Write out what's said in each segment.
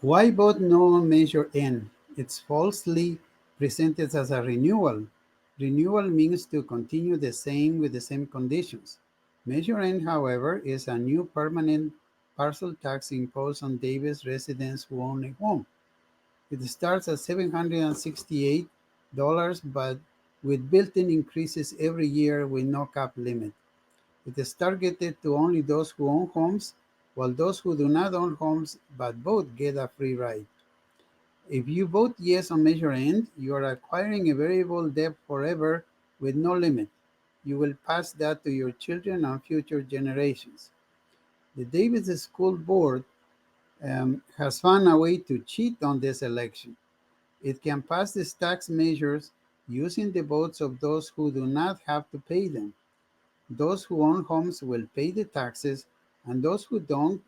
Why vote no on Measure N? It's falsely presented as a renewal. Renewal means to continue the same with the same conditions. Measure N, however, is a new permanent parcel tax imposed on Davis residents who own a home. It starts at $768, but with built-in increases every year with no cap limit. It is targeted to only those who own homes, while those who do not own homes but vote get a free ride. If you vote yes on Measure N, you are acquiring a variable debt forever with no limit. You will pass that to your children and future generations. The Davis School Board has found a way to cheat on this election. It can pass these tax measures using the votes of those who do not have to pay them. Those who own homes will pay the taxes, and those who don't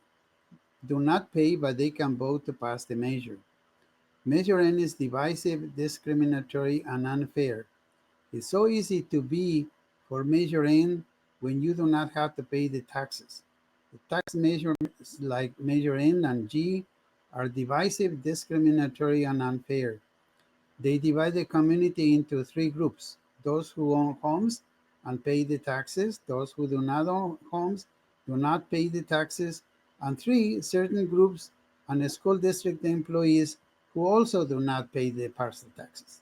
do not pay, but they can vote to pass the measure. Measure N is divisive, discriminatory, and unfair. It's so easy to be for Measure N when you do not have to pay the taxes. The tax measures like Measure N and G are divisive, discriminatory, and unfair. They divide the community into three groups: those who own homes and pay the taxes, those who do not own homes, do not pay the taxes, and three, certain groups and school district employees who also do not pay the parcel taxes.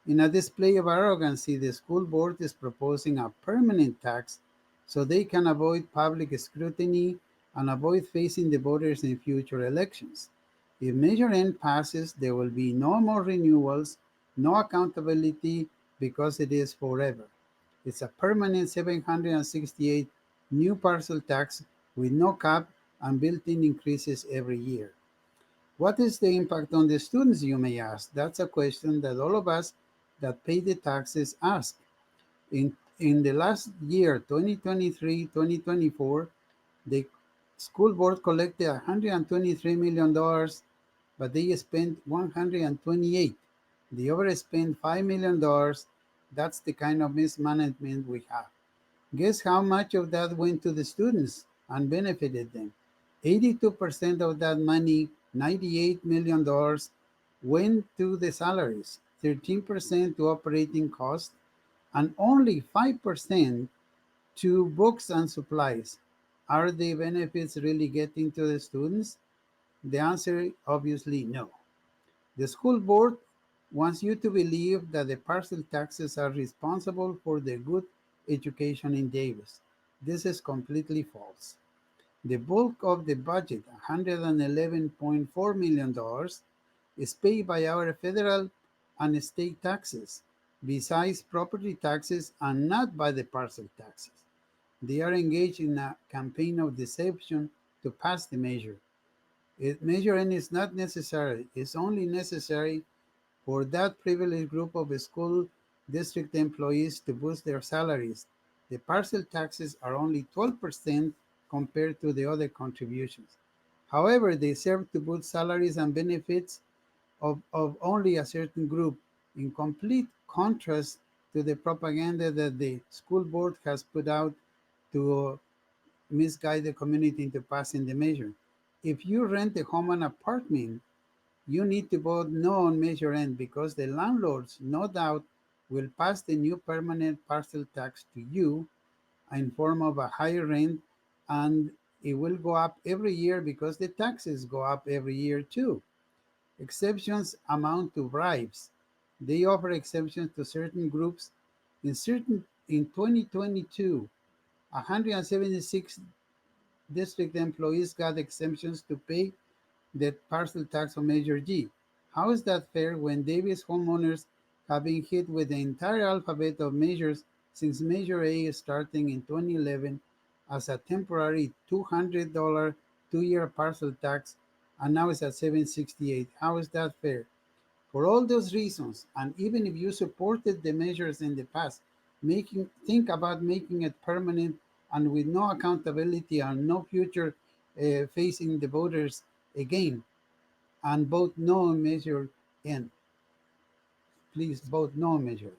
In a display of arrogancy, the school board is proposing a permanent tax so they can avoid public scrutiny and avoid facing the voters in future elections. If Measure N passes, there will be no more renewals, no accountability because it is forever. It's a permanent 768 new parcel tax with no cap and built-in increases every year. What is the impact on the students, you may ask? That's a question that all of us that pay the taxes ask. In the last year, 2023-2024, the school board collected $123 million, but they spent 128. They overspent $5 million. That's the kind of mismanagement we have. Guess how much of that went to the students and benefited them? 82% of that money, $98 million, went to the salaries, 13% to operating costs, and only 5% to books and supplies. Are the benefits really getting to the students? The answer obviously no. The school board wants you to believe that the parcel taxes are responsible for the good education in Davis. This is completely false. The bulk of the budget, $111.4 million, is paid by our federal and state taxes, besides property taxes, and not by the parcel taxes. They are engaged in a campaign of deception to pass the measure. Measure N is not necessary. It's only necessary for that privileged group of school district employees to boost their salaries. The parcel taxes are only 12% compared to the other contributions. However, they serve to boost salaries and benefits of only a certain group, in complete contrast to the propaganda that the school board has put out to misguide the community into passing the measure. If you rent a home and apartment, you need to vote no on Measure N because the landlords, no doubt, will pass the new permanent parcel tax to you in form of a higher rent, and it will go up every year because the taxes go up every year too. Exceptions amount to bribes. They offer exceptions to certain groups. In 2022, 176 district employees got exemptions to pay the parcel tax on Measure G. How is that fair when Davis homeowners have been hit with the entire alphabet of measures since Measure A starting in 2011 as a temporary $200 two-year parcel tax, and now it's at 768? How is that fair? For all those reasons, and even if you supported the measures in the past, think about making it permanent and with no accountability and no future facing the voters again, and vote no on Measure N. Please vote no on Measure.